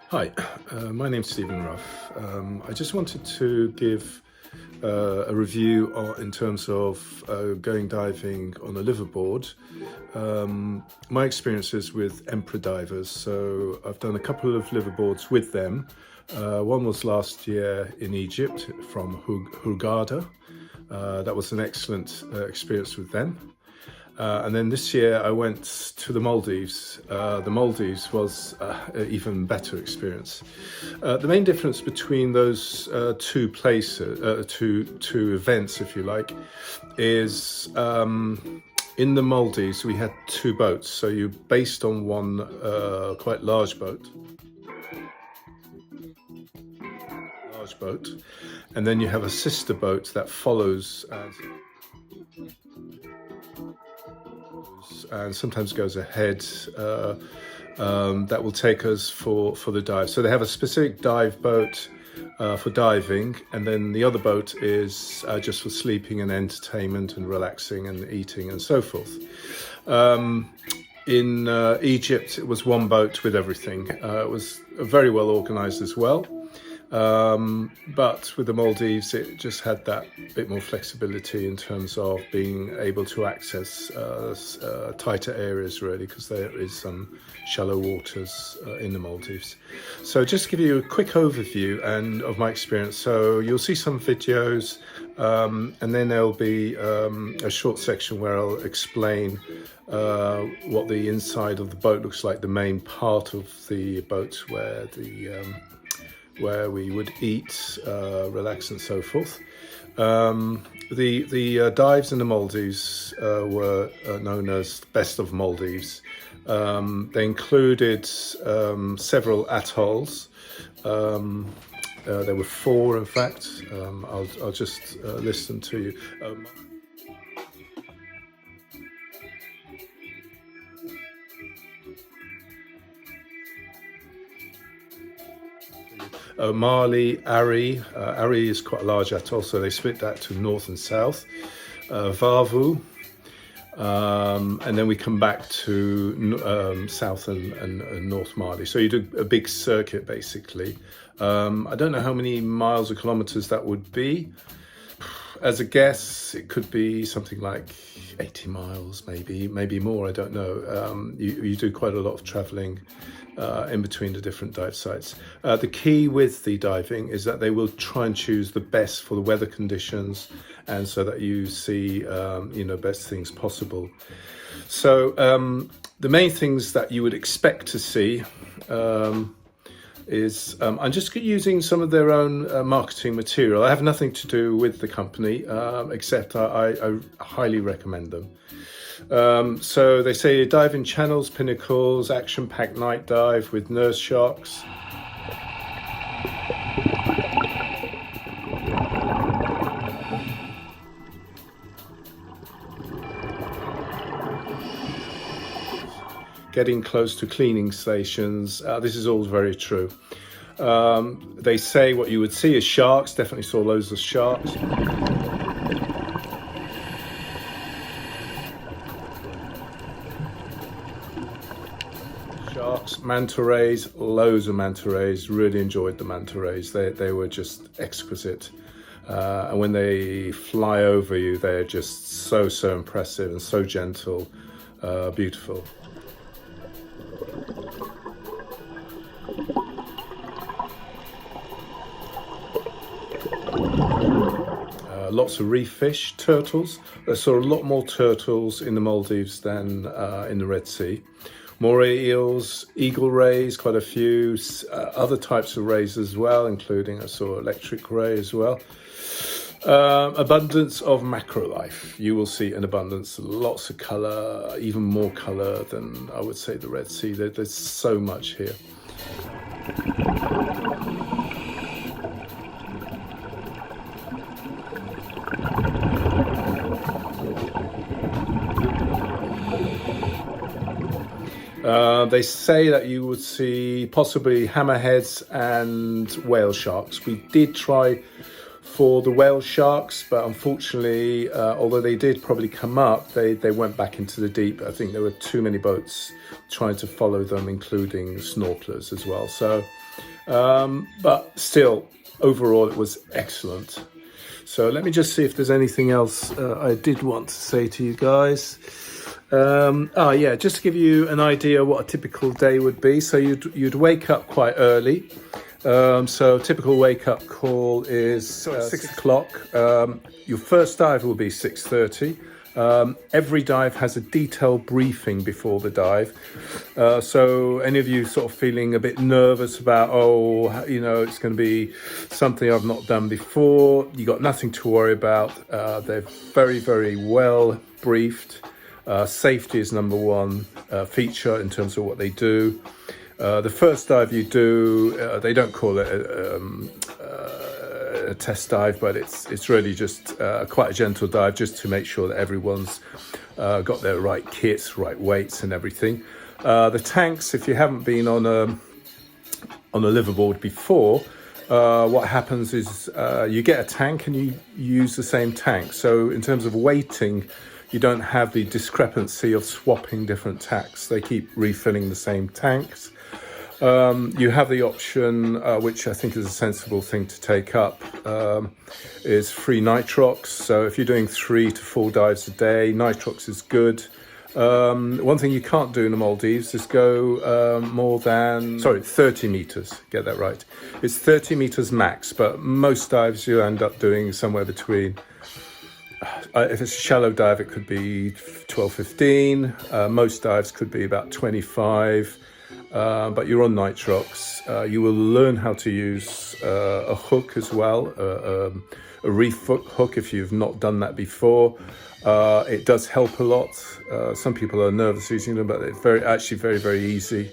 Hi, my name's Stephen Ruff. I just wanted to give a review in terms of going diving on a liveaboard. My experiences with Emperor divers. So I've done a couple of liveaboards with them. One was last year in Egypt from Hurghada. That was an excellent experience with them. And then this year I went to the Maldives. The Maldives was an even better experience. The main difference between those two places, two events, if you like, is in the Maldives we had two boats. So you're based on one quite large boat. And then you have a sister boat that follows and sometimes goes ahead that will take us for the dive. So they have a specific dive boat for diving, and then the other boat is just for sleeping and entertainment and relaxing and eating and so forth. In Egypt it was one boat with everything. It was very well organized as well. But with the Maldives, it just had that bit more flexibility in terms of being able to access tighter areas, really, because there is some shallow waters in the Maldives. So just to give you a quick overview of my experience. So you'll see some videos, and then there'll be a short section where I'll explain what the inside of the boat looks like, the main part of the boat where we would eat, relax and so forth. The dives in the Maldives were known as Best of Maldives. They included several atolls. There were four, in fact. I'll just list them to you. Mali, Ari. Ari is quite a large atoll, so they split that to north and south. Vavu, and then we come back to south and north Mali. So you do a big circuit, basically. I don't know how many miles or kilometers that would be. As a guess, it could be something like 80 miles, maybe more, I don't know. You do quite a lot of traveling in between the different dive sites. The key with the diving is that they will try and choose the best for the weather conditions, and so that you see best things possible. So the main things that you would expect to see is I'm just using some of their own marketing material. I have nothing to do with the company, except I highly recommend them. So they say dive in channels, pinnacles, action-packed night dive with nurse sharks. Getting close to cleaning stations. This is all very true. They say what you would see is sharks. Definitely saw loads of sharks. Sharks, manta rays, loads of manta rays. Really enjoyed the manta rays. They were just exquisite. And when they fly over you, they're just so impressive and so gentle, beautiful. Lots of reef fish, turtles. I saw a lot more turtles in the Maldives than in the Red Sea. Moray eels, eagle rays, quite a few. Other types of rays as well, including I saw electric ray as well. Abundance of macro life. You will see an abundance, lots of colour, even more colour than I would say the Red Sea. There's so much here. They say that you would see possibly hammerheads and whale sharks. We did try for the whale sharks, but unfortunately, although they did probably come up, they went back into the deep. I think there were too many boats trying to follow them, including snorkelers as well. So, but still, overall, it was excellent. So let me just see if there's anything else I did want to say to you guys. Yeah, just to give you an idea what a typical day would be. So you'd wake up quite early. So typical wake up call is 6 o'clock. Your first dive will be 6:30. Every dive has a detailed briefing before the dive. So any of you sort of feeling a bit nervous about, it's going to be something I've not done before, you got nothing to worry about. They're very, very well briefed. Safety is number one feature in terms of what they do. The first dive you do, they don't call it a test dive, but it's really just quite a gentle dive, just to make sure that everyone's got their right kits, right weights and everything. The tanks, if you haven't been on a liveaboard before, what happens is you get a tank and you use the same tank. So in terms of weighting, you don't have the discrepancy of swapping different tanks. They keep refilling the same tanks. You have the option, which I think is a sensible thing to take up, is free nitrox. So if you're doing 3 to 4 dives a day, nitrox is good. One thing you can't do in the Maldives is go more than 30 meters. Get that right. It's 30 meters max, but most dives you end up doing somewhere between. If it's a shallow dive, it could be 12, 15. Most dives could be about 25. But you're on nitrox. You will learn how to use a hook as well, a reef hook if you've not done that before. It does help a lot. Some people are nervous using them, but it's actually very, very easy.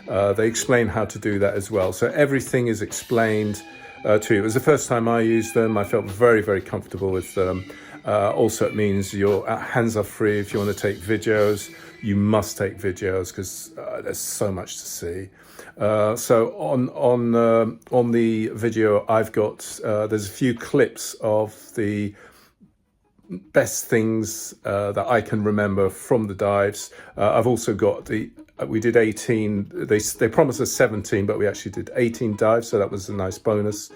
They explain how to do that as well. So everything is explained to you. It was the first time I used them. I felt very, very comfortable with them. Also, it means your hands are free. If you want to take videos, you must take videos because there's so much to see. So on the video I've got, there's a few clips of the best things that I can remember from the dives. I've also got we did 18. They promised us 17, but we actually did 18 dives, so that was a nice bonus.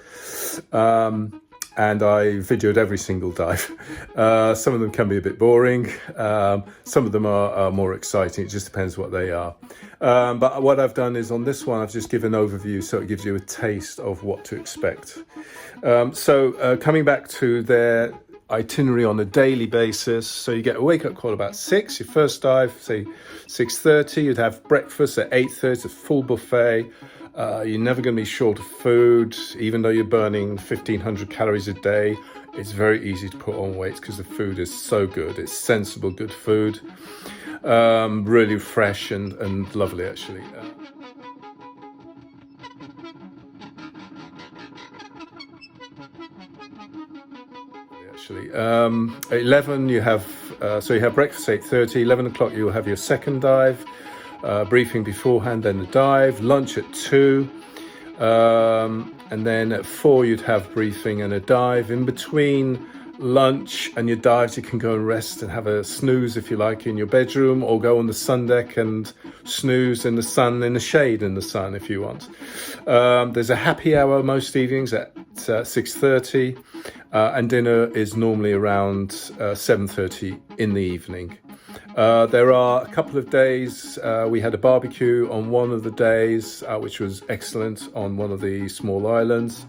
And I videoed every single dive. Some of them can be a bit boring. Some of them are more exciting. It just depends what they are. But what I've done is on this one, I've just given an overview so it gives you a taste of what to expect. Coming back to their itinerary on a daily basis. So you get a wake-up call about 6, your first dive, say 6:30. You'd have breakfast at 8:30, a full buffet. You're never going to be short of food, even though you're burning 1,500 calories a day. It's very easy to put on weight because the food is so good. It's sensible, good food. Really fresh and lovely, actually. At 11 you have breakfast at 8:30. 11 o'clock you'll have your second dive. Briefing beforehand, then the dive, lunch at 2, and then at 4 you'd have briefing and a dive. In between lunch and your dives, you can go and rest and have a snooze if you like in your bedroom, or go on the sun deck and snooze in the sun, in the shade in the sun if you want. There's a happy hour most evenings at 6:30, and dinner is normally around 7:30 in the evening. There are a couple of days, we had a barbecue on one of the days, which was excellent, on one of the small islands.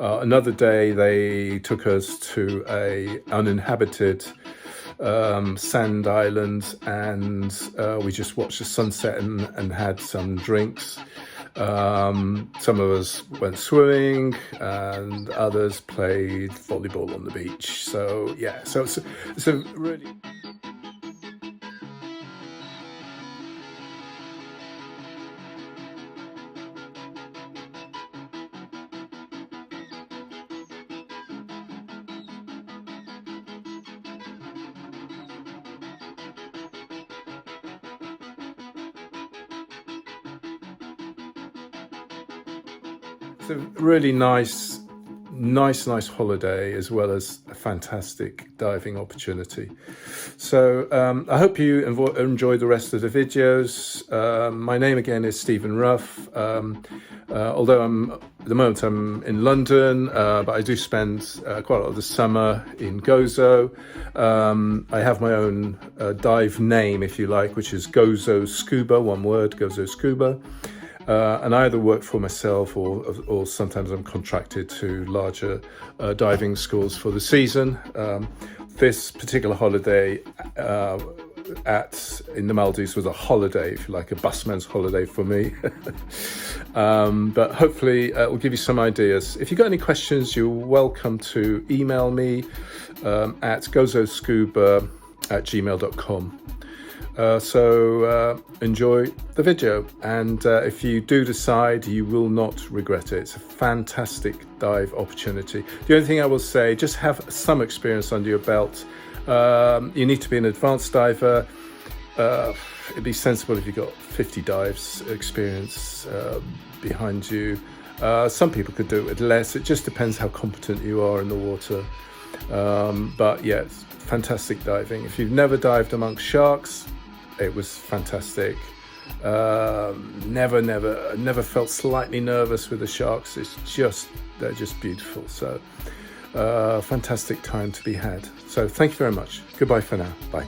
Another day they took us to a uninhabited sand island, and we just watched the sunset and had some drinks. Some of us went swimming and others played volleyball on the beach. So yeah, so it's a really... It's a really nice holiday, as well as a fantastic diving opportunity. So I hope you enjoy the rest of the videos. My name again is Stephen Ruff. Although at the moment I'm in London, but I do spend quite a lot of the summer in Gozo. I have my own dive name, if you like, which is Gozo Scuba, one word, Gozo Scuba. And I either work for myself or sometimes I'm contracted to larger diving schools for the season. This particular holiday in the Maldives was a holiday, if you like, a busman's holiday for me. But hopefully it will give you some ideas. If you've got any questions, you're welcome to email me at gozoscuba@gmail.com. So enjoy the video, and if you do decide, you will not regret it. It's a fantastic dive opportunity. The only thing I will say, just have some experience under your belt. You need to be an advanced diver. It'd be sensible if you got 50 dives experience behind you. Some people could do it with less. It just depends how competent you are in the water. But yeah, it's fantastic diving. If you've never dived amongst sharks, it was fantastic. Never felt slightly nervous with the sharks. They're just beautiful. So fantastic time to be had. So thank you very much. Goodbye for now. Bye.